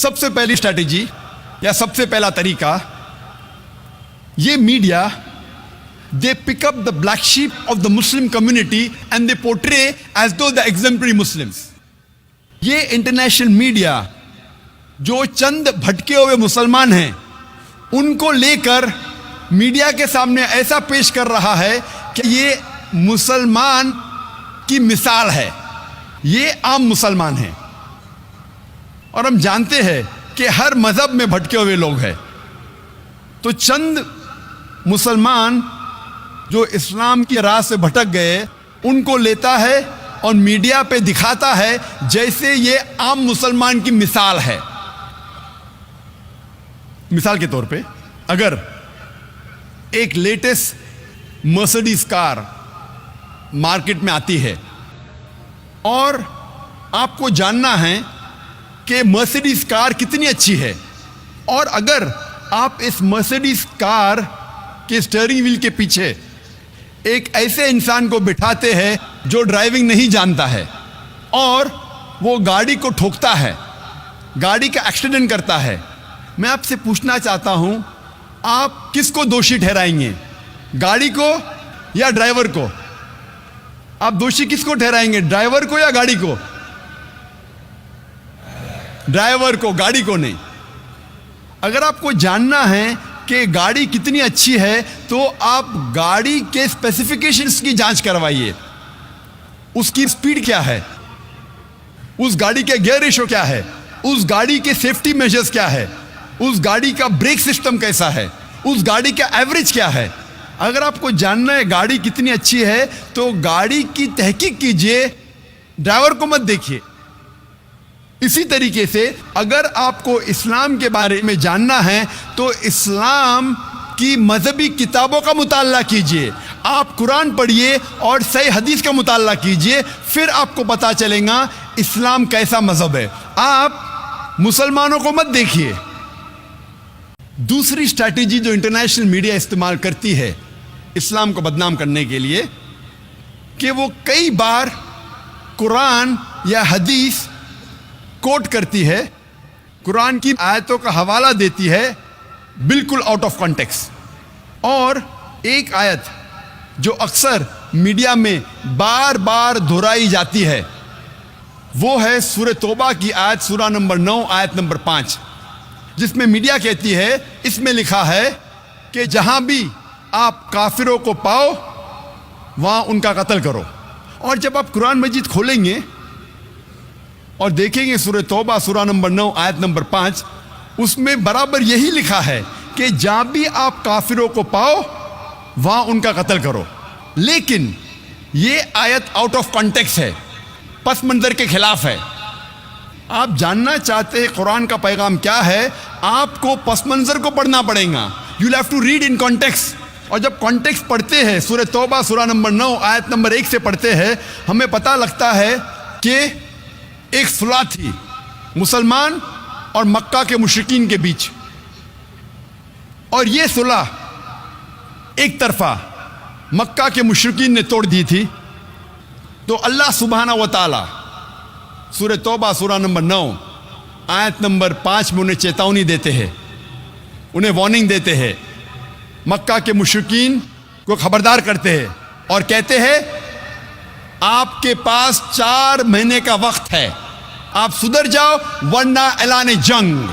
سب سے پہلی اسٹریٹجی یا سب سے پہلا طریقہ، یہ media they pick up the black sheep of the Muslim community and they portray as though the exemplary Muslims. یہ انٹرنیشنل میڈیا جو چند بھٹکے ہوئے مسلمان ہیں ان کو لے کر میڈیا کے سامنے ایسا پیش کر رہا ہے کہ یہ مسلمان کی مثال ہے، یہ عام مسلمان ہیں. اور ہم جانتے ہیں کہ ہر مذہب میں بھٹکے ہوئے لوگ ہیں، تو چند مسلمان جو اسلام کی راہ سے بھٹک گئے ان کو لیتا ہے اور میڈیا پہ دکھاتا ہے جیسے یہ عام مسلمان کی مثال ہے. مثال کے طور پہ اگر ایک لیٹسٹ مرسڈیز کار مارکیٹ میں آتی ہے اور آپ کو جاننا ہے کہ مرسڈیز کار کتنی اچھی ہے، اور اگر آپ اس مرسڈیز کار کے اسٹیئرنگ وہیل کے پیچھے ایک ایسے انسان کو بٹھاتے ہیں جو ڈرائیونگ نہیں جانتا ہے اور وہ گاڑی کو ٹھوکتا ہے، گاڑی کا ایکسیڈنٹ کرتا ہے، میں آپ سے پوچھنا چاہتا ہوں آپ کس کو دوشی ٹھہرائیں گے، گاڑی کو یا ڈرائیور کو؟ آپ دوشی کس کو ٹھہرائیں گے، ڈرائیور کو یا گاڑی کو؟ ڈرائیور کو، گاڑی کو نہیں. اگر آپ کو جاننا ہے کہ گاڑی کتنی اچھی ہے تو آپ گاڑی کے اسپیسیفیکیشنز کی جانچ کروائیے، اس کی سپیڈ کیا ہے، اس گاڑی کے گیئر ریشو کیا ہے، اس گاڑی کے سیفٹی میجرز کیا ہے، اس گاڑی کا بریک سسٹم کیسا ہے، اس گاڑی کا ایوریج کیا ہے. اگر آپ کو جاننا ہے گاڑی کتنی اچھی ہے تو گاڑی کی تحقیق کیجئے، ڈرائیور کو مت دیکھیے. اسی طریقے سے اگر آپ کو اسلام کے بارے میں جاننا ہے تو اسلام کی مذہبی کتابوں کا مطالعہ کیجئے، آپ قرآن پڑھیے اور صحیح حدیث کا مطالعہ کیجئے، پھر آپ کو پتہ چلے گا اسلام کیسا مذہب ہے. آپ مسلمانوں کو مت دیکھیے. دوسری اسٹریٹجی جو انٹرنیشنل میڈیا استعمال کرتی ہے اسلام کو بدنام کرنے کے لیے، کہ وہ کئی بار قرآن یا حدیث کوٹ کرتی ہے، قرآن کی آیتوں کا حوالہ دیتی ہے بالکل آؤٹ آف کانٹیکسٹ. اور ایک آیت جو اکثر میڈیا میں بار بار دہرائی جاتی ہے وہ ہے سورہ توبہ کی آیت، سورہ نمبر 9 آیت نمبر 5، جس میں میڈیا کہتی ہے، اس میں لکھا ہے کہ جہاں بھی آپ کافروں کو پاؤ وہاں ان کا قتل کرو. اور جب آپ قرآن مجید کھولیں گے اور دیکھیں گے سورہ توبہ سورہ نمبر 9 آیت نمبر 5، اس میں برابر یہی لکھا ہے کہ جہاں بھی آپ کافروں کو پاؤ وہاں ان کا قتل کرو. لیکن یہ آیت آؤٹ آف کانٹیکسٹ ہے، پس منظر کے خلاف ہے. آپ جاننا چاہتے ہیں قرآن کا پیغام کیا ہے، آپ کو پس منظر کو پڑھنا پڑے گا. You have to read in context. اور جب کانٹیکسٹ پڑھتے ہیں، سورہ توبہ سورہ نمبر 9 آیت نمبر 1 سے پڑھتے ہیں، ہمیں پتہ لگتا ہے کہ ایک صلح تھی مسلمان اور مکہ کے مشرکین کے بیچ، اور یہ صلح ایک طرفہ مکہ کے مشرکین نے توڑ دی تھی. تو اللہ سبحانہ و تعالی سورہ توبہ سورہ نمبر 9 آیت نمبر 5 میں انہیں چیتونی دیتے ہیں، انہیں وارننگ دیتے ہیں، مکہ کے مشرکین کو خبردار کرتے ہیں اور کہتے ہیں آپ کے پاس 4 مہینے کا وقت ہے، آپ سدھر جاؤ ورنہ اعلان جنگ.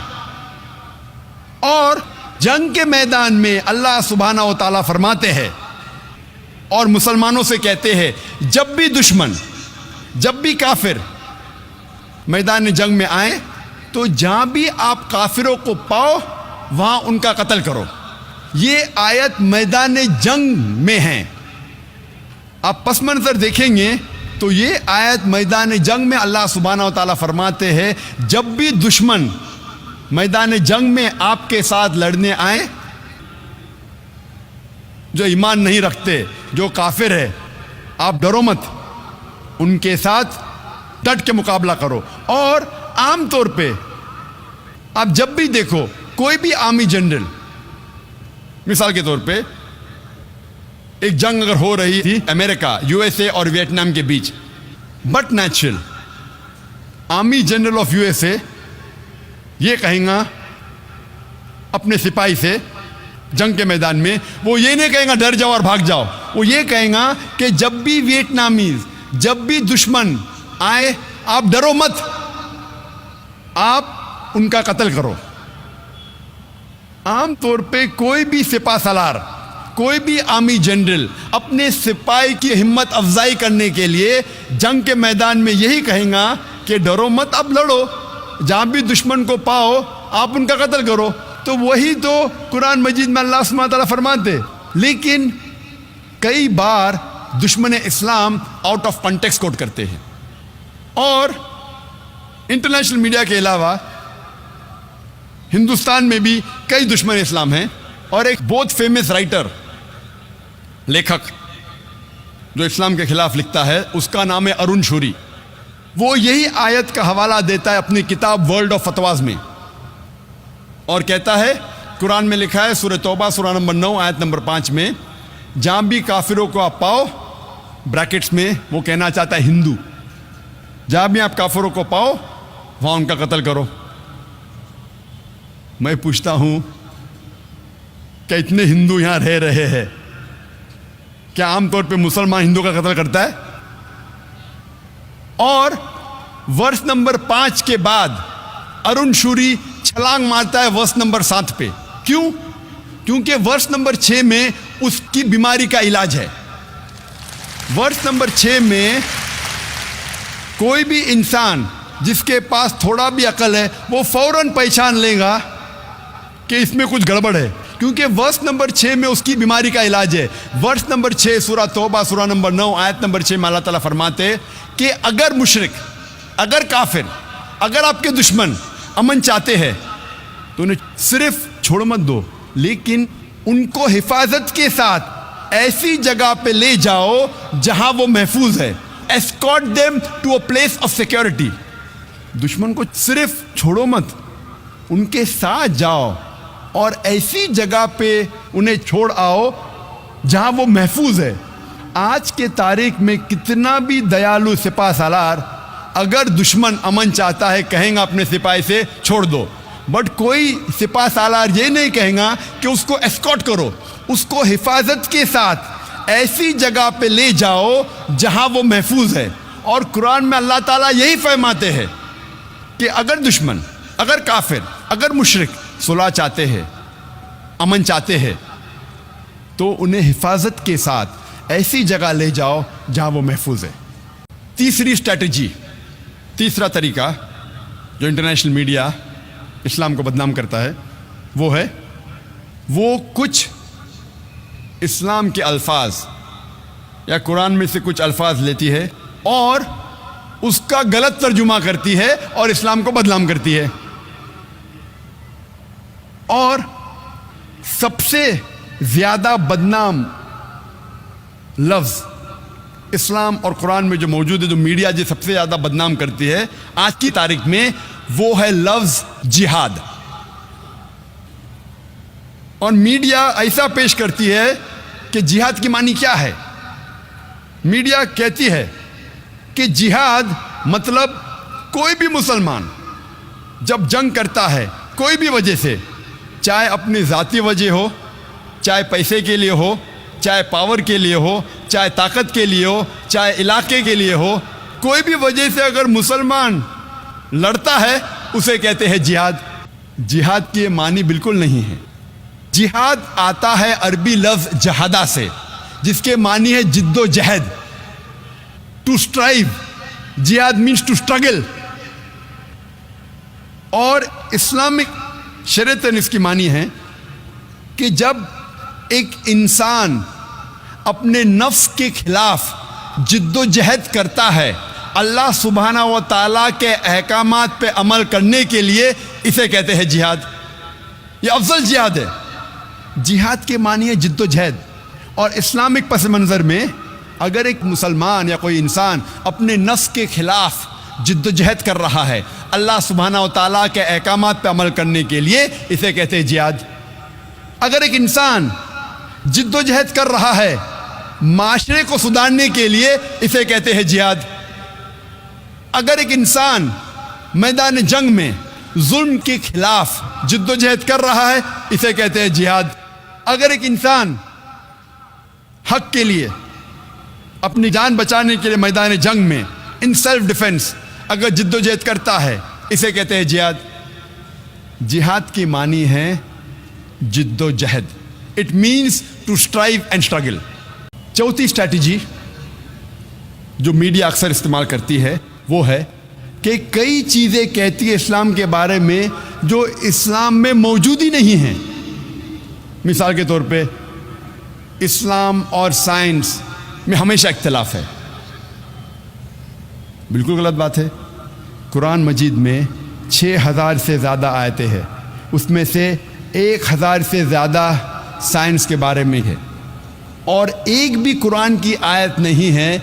اور جنگ کے میدان میں اللہ سبحانہ و تعالیٰ فرماتے ہیں اور مسلمانوں سے کہتے ہیں، جب بھی دشمن، جب بھی کافر میدان جنگ میں آئیں تو جہاں بھی آپ کافروں کو پاؤ وہاں ان کا قتل کرو. یہ آیت میدان جنگ میں ہے. آپ پس منظر دیکھیں گے تو یہ آیت میدان جنگ میں اللہ سبحانہ و تعالیٰ فرماتے ہیں جب بھی دشمن میدان جنگ میں آپ کے ساتھ لڑنے آئیں، جو ایمان نہیں رکھتے، جو کافر ہے، آپ ڈرو مت، ان کے ساتھ ڈٹ کے مقابلہ کرو. اور عام طور پہ آپ جب بھی دیکھو کوئی بھی آرمی جنرل، مثال کے طور پہ ایک جنگ اگر ہو رہی تھی امریکہ، یو ایس اے اور ویتنام کے بیچ، but natural army general of U S A یہ کہیں گا اپنے سپاہی سے جنگ کے میدان میں، وہ یہ نہیں کہیں گا ڈر جاؤ اور بھاگ جاؤ، وہ یہ کہیں گا کہ جب بھی ویتنامیز، جب بھی دشمن آئے آپ ڈرو مت، آپ ان کا قتل کرو۔ عام طور پہ کوئی بھی سپہ سالار، کوئی بھی آرمی جنرل اپنے سپاہی کی ہمت افزائی کرنے کے لیے جنگ کے میدان میں یہی کہیں گا کہ ڈرو مت، اب لڑو، جہاں بھی دشمن کو پاؤ آپ ان کا قتل کرو۔ تو وہی تو قرآن مجید میں اللہ سبحانہ تعالیٰ فرماتے، لیکن کئی بار دشمن اسلام آؤٹ آف کانٹیکسٹ کوٹ کرتے ہیں۔ اور انٹرنیشنل میڈیا کے علاوہ ہندوستان میں بھی کئی دشمن اسلام ہیں، اور ایک بہت فیمس رائٹر، لیکھک جو اسلام کے خلاف لکھتا ہے، اس کا نام ہے ارون شوری۔ وہ یہی آیت کا حوالہ دیتا ہے اپنی کتاب ورلڈ آف فتواز میں، اور کہتا ہے قرآن میں لکھا ہے سورہ توبہ سورہ نمبر 9 آیت نمبر 5 میں، جہاں بھی کافروں کو آپ پاؤ، بریکٹس میں وہ کہنا چاہتا ہے ہندو، جہاں بھی آپ کافروں کو پاؤ وہاں ان کا قتل کرو۔ میں پوچھتا ہوں کہ اتنے ہندو یہاں رہ رہے ہیں، کیا عام طور پہ مسلمان ہندو کا قتل کرتا ہے؟ اور ورس نمبر 5 کے بعد ارون شوری چھلانگ مارتا ہے ورس نمبر 7 پہ۔ کیوں؟ کیونکہ ورس نمبر 6 میں اس کی بیماری کا علاج ہے۔ ورس نمبر 6 میں کوئی بھی انسان جس کے پاس تھوڑا بھی عقل ہے وہ فوراً پہچان لے گا کہ اس میں کچھ گڑبڑ ہے، کیونکہ ورس نمبر 6 میں اس کی بیماری کا علاج ہے۔ ورس نمبر 6 سورہ توبہ سورہ نمبر 9 آیت نمبر 6 میں اللہ تعالیٰ فرماتے کہ اگر مشرک، اگر کافر، اگر آپ کے دشمن امن چاہتے ہیں تو انہیں صرف چھوڑ مت دو، لیکن ان کو حفاظت کے ساتھ ایسی جگہ پہ لے جاؤ جہاں وہ محفوظ ہے۔ escort them to a place of security۔ دشمن کو صرف چھوڑو مت، ان کے ساتھ جاؤ اور ایسی جگہ پہ انہیں چھوڑ آؤ جہاں وہ محفوظ ہے۔ آج کے تاریخ میں کتنا بھی دیالو سپاہ سالار، اگر دشمن امن چاہتا ہے کہیں گا اپنے سپاہی سے چھوڑ دو، بٹ کوئی سپاہ سالار یہ نہیں کہیں گا کہ اس کو اسکارٹ کرو، اس کو حفاظت کے ساتھ ایسی جگہ پہ لے جاؤ جہاں وہ محفوظ ہے۔ اور قرآن میں اللہ تعالیٰ یہی فرماتے ہیں کہ اگر دشمن، اگر کافر، اگر مشرک صلح چاہتے ہیں، امن چاہتے ہیں، تو انہیں حفاظت کے ساتھ ایسی جگہ لے جاؤ جہاں وہ محفوظ ہے۔ تیسری اسٹریٹجی، تیسرا طریقہ جو انٹرنیشنل میڈیا اسلام کو بدنام کرتا ہے وہ ہے، وہ کچھ اسلام کے الفاظ یا قرآن میں سے کچھ الفاظ لیتی ہے اور اس کا غلط ترجمہ کرتی ہے اور اسلام کو بدنام کرتی ہے۔ اور سب سے زیادہ بدنام لفظ اسلام اور قرآن میں جو موجود ہے، جو میڈیا جو سب سے زیادہ بدنام کرتی ہے آج کی تاریخ میں، وہ ہے لفظ جہاد۔ اور میڈیا ایسا پیش کرتی ہے کہ جہاد کی معنی کیا ہے؟ میڈیا کہتی ہے کہ جہاد مطلب کوئی بھی مسلمان جب جنگ کرتا ہے کوئی بھی وجہ سے، چاہے اپنی ذاتی وجہ ہو، چاہے پیسے کے لیے ہو، چاہے پاور کے لیے ہو، چاہے طاقت کے لیے ہو، چاہے علاقے کے لیے ہو، کوئی بھی وجہ سے اگر مسلمان لڑتا ہے اسے کہتے ہیں جہاد۔ جہاد کی یہ معنی بالکل نہیں ہے۔ جہاد آتا ہے عربی لفظ جہادہ سے، جس کے معنی ہے جد و جہد، ٹو اسٹرائیو۔ جہاد مینس ٹو اسٹرگل۔ اور اسلامک شریعت اس کی معنی ہے کہ جب ایک انسان اپنے نفس کے خلاف جد و جہد کرتا ہے اللہ سبحانہ و تعالیٰ کے احکامات پہ عمل کرنے کے لیے، اسے کہتے ہیں جہاد۔ یہ افضل جہاد ہے۔ جہاد کے معنی ہے جد و جہد۔ اور اسلامک پس منظر میں اگر ایک مسلمان یا کوئی انسان اپنے نفس کے خلاف جد و جہد کر رہا ہے اللہ سبحانہ و تعالیٰ کے احکامات پہ عمل کرنے کے لیے، اسے کہتے ہیں جہاد۔ اگر ایک انسان جد و جہد کر رہا ہے معاشرے کو سدھارنے کے لیے، اسے کہتے ہیں جہاد۔ اگر ایک انسان میدان جنگ میں ظلم کے خلاف جد و جہد کر رہا ہے، اسے کہتے ہیں جہاد۔ اگر ایک انسان حق کے لیے، اپنی جان بچانے کے لیے میدان جنگ میں ان سیلف ڈیفenس اگر جد و جہد کرتا ہے، اسے کہتے ہیں جہاد۔ جہاد کی معنی ہے جد و جہد، it means to strive and struggle. چوتھی اسٹریٹجی جو میڈیا اکثر استعمال کرتی ہے وہ ہے کہ کئی چیزیں کہتی ہے اسلام کے بارے میں جو اسلام میں موجود ہی نہیں ہیں۔ مثال کے طور پہ اسلام اور سائنس میں ہمیشہ اختلاف ہے، بالکل غلط بات ہے۔ قرآن مجید میں 6000 سے زیادہ آیتیں ہیں، اس میں سے 1000 سے زیادہ سائنس کے بارے میں ہے، اور ایک بھی قرآن کی آیت نہیں ہے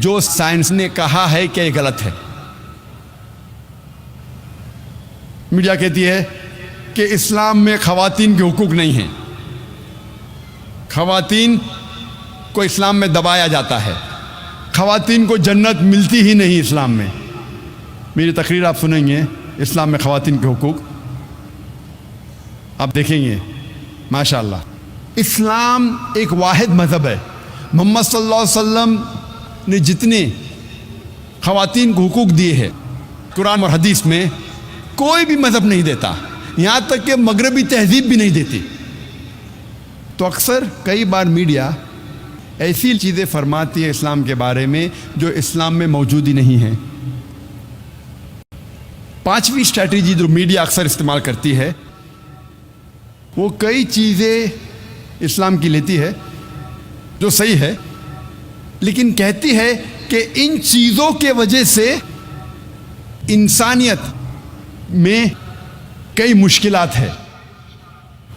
جو سائنس نے کہا ہے کہ یہ غلط ہے۔ میڈیا کہتی ہے کہ اسلام میں خواتین کے حقوق نہیں ہیں، خواتین کو اسلام میں دبایا جاتا ہے، خواتین کو جنت ملتی ہی نہیں اسلام میں۔ میری تقریر آپ سنیں گے اسلام میں خواتین کے حقوق، آپ دیکھیں گے ماشاءاللہ۔ اسلام ایک واحد مذہب ہے، محمد صلی اللہ علیہ وسلم نے جتنے خواتین کو حقوق دیے ہیں قرآن اور حدیث میں کوئی بھی مذہب نہیں دیتا، یہاں تک کہ مغربی تہذیب بھی نہیں دیتی۔ تو اکثر کئی بار میڈیا ایسی چیزیں فرماتی ہے اسلام کے بارے میں جو اسلام میں موجود ہی نہیں ہیں۔ پانچویں اسٹریٹجی جو میڈیا اکثر استعمال کرتی ہے وہ کئی چیزیں اسلام کی لیتی ہے جو صحیح ہے، لیکن کہتی ہے کہ ان چیزوں کے وجہ سے انسانیت میں کئی مشکلات ہے۔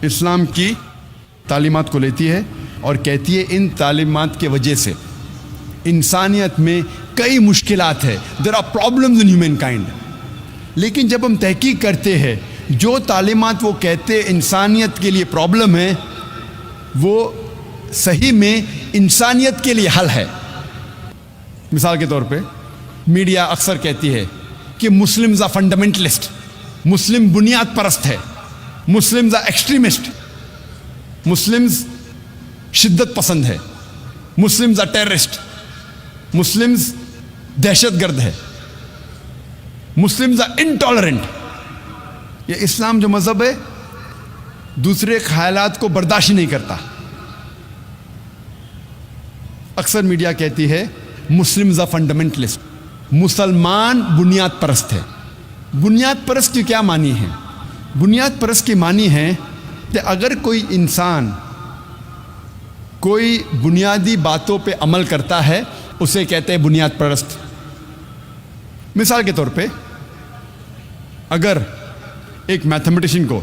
اسلام کی تعلیمات کو لیتی ہے اور کہتی ہے ان تعلیمات کی وجہ سے انسانیت میں کئی مشکلات ہے، there are problems in humankind. لیکن جب ہم تحقیق کرتے ہیں جو تعلیمات وہ کہتے انسانیت کے لیے پرابلم ہے وہ صحیح میں انسانیت کے لیے حل ہے۔ مثال کے طور پہ میڈیا اکثر کہتی ہے کہ مسلمز آر فنڈامنٹلسٹ، مسلم بنیاد پرست ہے، مسلمز آر ایکسٹریمسٹ، مسلمز شدت پسند ہے، مسلمز آر ٹیررسٹ، مسلمز دہشت گرد ہے، مسلمز آر انٹالرنٹ۔ یہ اسلام جو مذہب ہے دوسرے خیالات کو برداشت نہیں کرتا۔ اکثر میڈیا کہتی ہے مسلمز آر فنڈامنٹلسٹ، مسلمان بنیاد پرست ہے۔ بنیاد پرست کی کیا معنی ہے؟ بنیاد پرست کی معنی ہے کہ اگر کوئی انسان کوئی بنیادی باتوں پہ عمل کرتا ہے اسے کہتے ہیں بنیاد پرست۔ مثال کے طور پہ اگر ایک میتھمیٹیشین کو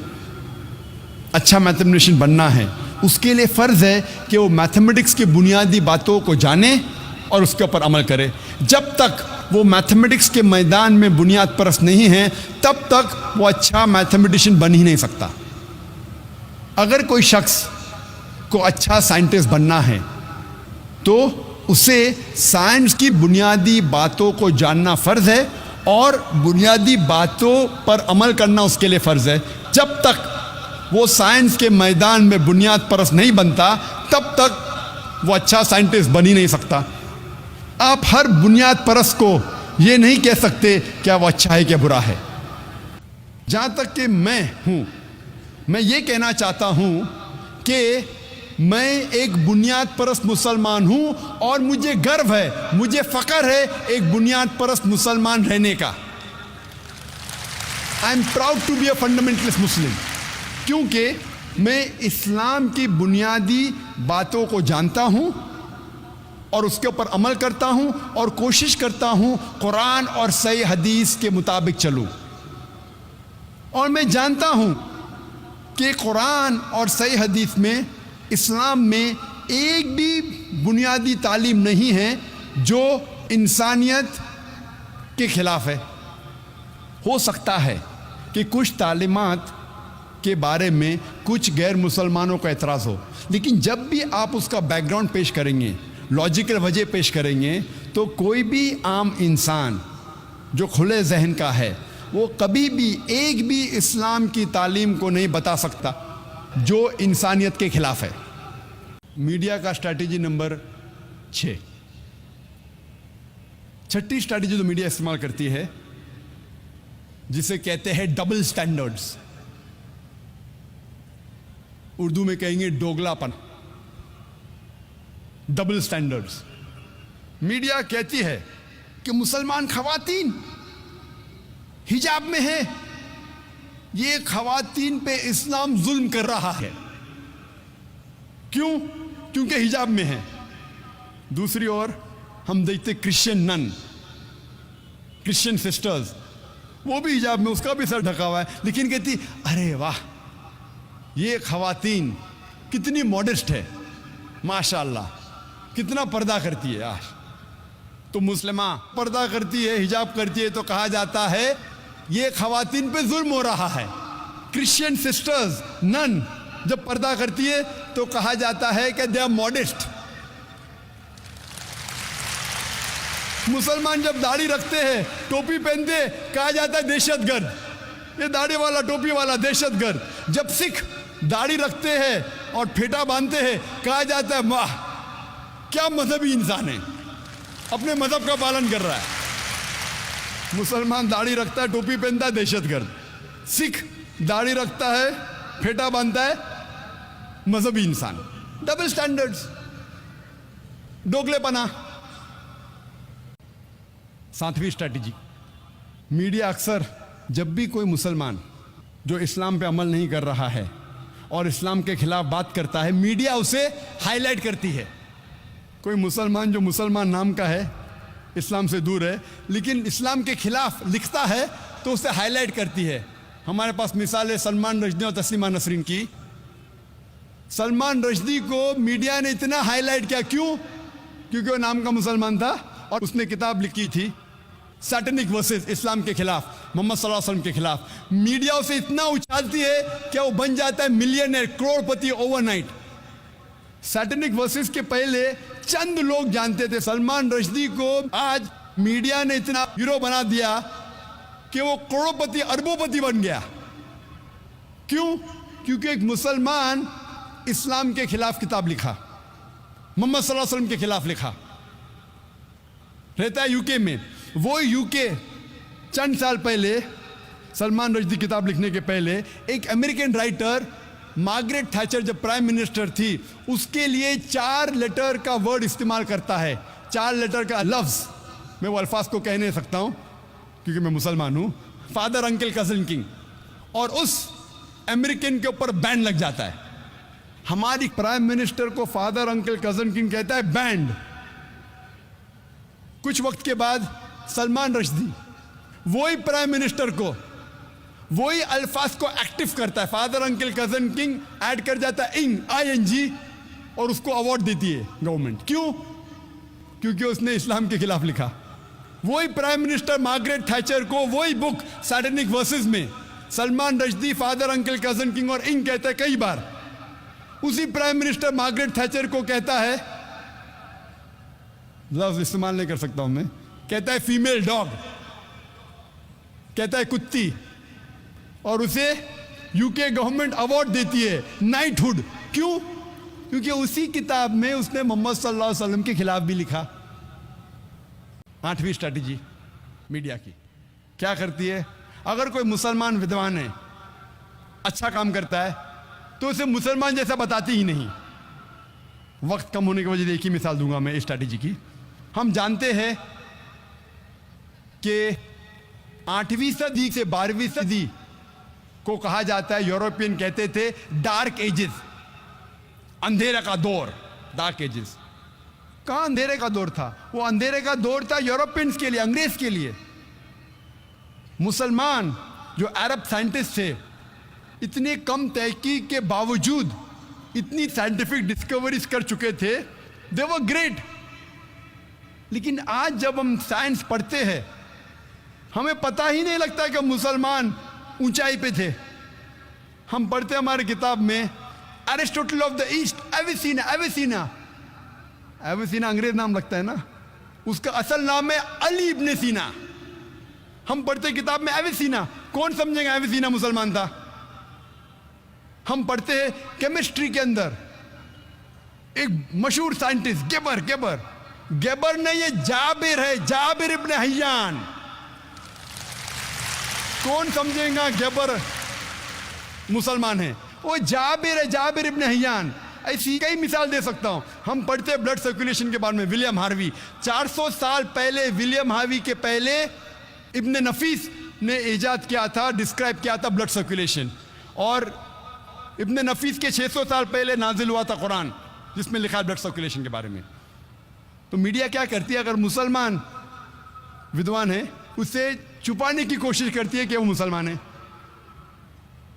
اچھا میتھمیٹیشین بننا ہے، اس کے لیے فرض ہے کہ وہ میتھمیٹکس کی بنیادی باتوں کو جانے اور اس کے اوپر عمل کرے۔ جب تک وہ میتھمیٹکس کے میدان میں بنیاد پرست نہیں ہے تب تک وہ اچھا میتھمیٹیشین بن ہی نہیں سکتا۔ اگر کوئی شخص کو اچھا سائنٹسٹ بننا ہے تو اسے سائنس کی بنیادی باتوں کو جاننا فرض ہے اور بنیادی باتوں پر عمل کرنا اس کے لیے فرض ہے۔ جب تک وہ سائنس کے میدان میں بنیاد پرست نہیں بنتا تب تک وہ اچھا سائنٹسٹ بن ہی نہیں سکتا۔ آپ ہر بنیاد پرست کو یہ نہیں کہہ سکتے کیا وہ اچھا ہے کیا برا ہے۔ جہاں تک کہ میں ہوں، میں یہ کہنا چاہتا ہوں کہ میں ایک بنیاد پرست مسلمان ہوں اور مجھے گرو ہے، مجھے فخر ہے ایک بنیاد پرست مسلمان رہنے کا۔ I am proud to be a fundamentalist Muslim, کیونکہ میں اسلام کی بنیادی باتوں کو جانتا ہوں اور اس کے اوپر عمل کرتا ہوں اور کوشش کرتا ہوں قرآن اور صحیح حدیث کے مطابق چلوں۔ اور میں جانتا ہوں کہ قرآن اور صحیح حدیث میں اسلام میں ایک بھی بنیادی تعلیم نہیں ہے جو انسانیت کے خلاف ہے۔ ہو سکتا ہے کہ کچھ تعلیمات کے بارے میں کچھ غیر مسلمانوں کا اعتراض ہو، لیکن جب بھی آپ اس کا بیک گراؤنڈ پیش کریں گے، لاجیکل وجہ پیش کریں گے، تو کوئی بھی عام انسان جو کھلے ذہن کا ہے وہ کبھی بھی ایک بھی اسلام کی تعلیم کو نہیں بتا سکتا جو انسانیت کے خلاف ہے۔ میڈیا کا اسٹریٹجی نمبر 6، چھٹی اسٹریٹجی جو میڈیا استعمال کرتی ہے جسے کہتے ہیں ڈبل سٹینڈرڈز، اردو میں کہیں گے دوگلا پن، ڈبل سٹینڈرڈز۔ میڈیا کہتی ہے کہ مسلمان خواتین حجاب میں ہے، یہ خواتین پہ اسلام ظلم کر رہا ہے۔ کیوں؟ کیونکہ حجاب میں ہے۔ دوسری اور ہم دیکھتے کرسچن نن، کرسچن سسٹرز، وہ بھی حجاب میں، اس کا بھی سر ڈھکا ہوا ہے، لیکن کہتی ارے واہ یہ خواتین کتنی ماڈسٹ ہے، ماشاء اللہ کتنا پردہ کرتی ہے۔ آج تو مسلمہ پردہ کرتی ہے، حجاب کرتی ہے، تو کہا جاتا ہے یہ خواتین پہ ظلم ہو رہا ہے۔ کرسچین سسٹرز نن جب پردہ کرتی ہے تو کہا جاتا ہے کہ دے آر ماڈسٹ۔ مسلمان جب داڑھی رکھتے ہیں، ٹوپی پہنتے ہیں، کہا جاتا ہے دہشت گرد، یہ داڑھی والا ٹوپی والا دہشت گرد۔ جب سکھ داڑھی رکھتے ہیں اور پھیٹا باندھتے ہیں، کہا جاتا ہے واہ کیا مذہبی انسان ہے، اپنے مذہب کا پالن کر رہا ہے۔ مسلمان داڑھی رکھتا ہے، ٹوپی پہنتا ہے، دہشت گرد۔ سکھ داڑھی رکھتا ہے، پھیٹا باندھتا ہے، مذہبی انسان۔ ڈبل سٹینڈرڈز، دوگلے پنا۔ ساتویں اسٹریٹجی، میڈیا اکثر جب بھی کوئی مسلمان جو اسلام پہ عمل نہیں کر رہا ہے اور اسلام کے خلاف بات کرتا ہے، میڈیا اسے ہائی لائٹ کرتی ہے۔ کوئی مسلمان جو مسلمان نام کا ہے، اسلام سے دور ہے، لیکن اسلام کے خلاف لکھتا ہے تو اسے ہائی لائٹ کرتی ہے۔ ہمارے پاس مثال ہے سلمان رشدی اور تسلیمہ نسرین کی۔ سلمان رشدی کو میڈیا نے اتنا ہائی لائٹ کیا، کیوں؟ کیونکہ وہ نام کا مسلمان تھا اور اس نے کتاب لکھی تھی سیٹنک ورسز، اسلام کے خلاف، محمد صلی اللہ علیہ وسلم کے خلاف۔ میڈیا اسے اتنا اچھالتی ہے کہ وہ بن جاتا ہے ملینئر، کروڑ پتی اوور نائٹ۔ سیٹنک ورسز کے پہلے چند لوگ جانتے تھے، سلمان رشدی کو آج میڈیا نے اتنا ہیرو بنا دیا کہ وہ کروڑ پتی اربوں پتی بن گیا۔ کیوں؟ کیونکہ ایک مسلمان اسلام کے خلاف کتاب لکھا، محمد صلی اللہ علیہ وسلم کے خلاف لکھا، رہتا ہے یو کے میں۔ وہ یو کے چند سال پہلے، سلمان رشدی کتاب لکھنے کے پہلے، ایک امریکن رائٹر مارگریٹ تھیچر جب پرائم منسٹر تھی، اس کے لیے 4 لیٹر کا ورڈ استعمال کرتا ہے، 4 لیٹر کا لفظ۔ میں وہ الفاظ کو کہہ نہیں سکتا ہوں کیونکہ میں مسلمان ہوں۔ فادر، انکل، کزن، کنگ، اور اس امریکن کے اوپر بین لگ جاتا ہے۔ ہماری پرائم منسٹر کو فادر، انکل، کزن، کنگ کہتا ہے، بینڈ۔ کچھ وقت کے بعد سلمان رشدی وہی پرائم منسٹر کو وہی الفاظ کو ایکٹیو کرتا ہے، father, uncle, cousin, king add کر جاتا ہے ING، اور اس کو ایوارڈ دیتی ہے گورنمنٹ۔ کیوں؟ کیونکہ اس نے اسلام کے خلاف لکھا۔ وہی پرائم منسٹر مارگریٹ تھیچر کو وہی بک سیٹنک ورسز میں Salman Rushdie father, uncle, cousin, king اور کہتا ہے کئی بار۔ اسی پرائم منسٹر مارگریٹ تھیچر کو کہتا ہے، لفظ استعمال نہیں کر سکتا ہوں میں، کہتا ہے فیمیل ڈاگ، کہتا ہے کتی، اور اسے یو کے گورنمنٹ ایوارڈ دیتی ہے نائٹ ہوڈ۔ کیوں؟ کیونکہ اسی کتاب میں اس نے محمد صلی اللہ علیہ وسلم کے خلاف بھی لکھا۔ 8ویں اسٹریٹجی میڈیا کی کیا کرتی ہے؟ اگر کوئی مسلمان ودوان ہے، اچھا کام کرتا ہے، تو اسے مسلمان جیسا بتاتی ہی نہیں۔ وقت کم ہونے کی وجہ سے ایک ہی مثال دوں گا میں اسٹریٹجی کی۔ ہم جانتے ہیں کہ 8ویں صدی سے 12ویں صدی کو کہا جاتا ہے، یورپین کہتے تھے ڈارک ایجز، اندھیرے کا دور۔ ڈارک ایجز کہاں اندھیرے کا دور تھا؟ وہ اندھیرے کا دور تھا یورپینز کے لیے، انگریز کے لیے۔ مسلمان جو عرب سائنٹسٹ تھے، اتنے کم تحقیق کے باوجود اتنی سائنٹیفک ڈسکوریز کر چکے تھے، دے ور گریٹ۔ لیکن آج جب ہم سائنس پڑھتے ہیں، ہمیں پتہ ہی نہیں لگتا کہ مسلمان اونچائی پہ تھے۔ ہم پڑھتے ہیں ہماری کتاب میں Aristotle of the East, Avicenna انگریز نام لگتا ہے نا، اس کا اصل نام ہے علی ابن سینا۔ ہم پڑھتے کتاب میں ایویسینا، کون سمجھے گا ایویسینا مسلمان تھا؟ ہم پڑھتے ہیں کیمسٹری کے اندر ایک مشہور سائنٹسٹ گیبر نہیں، یہ جابر ہے، جابر ابن حیان. کون سمجھے گا گیبر مسلمان ہے؟ وہ جابر ہے، جابر ابن حیان. ایسی کئی مثال دے سکتا ہوں. ہم پڑھتے ہیں بلڈ سرکولیشن کے بارے میں، ولیم ہاروی. 400 سال پہلے ولیم ہاروی کے پہلے ابن نفیس نے ایجاد کیا تھا، ڈسکرائب کیا تھا بلڈ سرکولیشن. اور ابن نفیس کے 600 سال پہلے نازل ہوا تھا قرآن، جس میں لکھا ہے بلڈ سرکولیشن کے بارے میں. تو میڈیا کیا کرتی ہے؟ اگر مسلمان ودوان ہے اسے چھپانے کی کوشش کرتی ہے کہ وہ مسلمان ہے.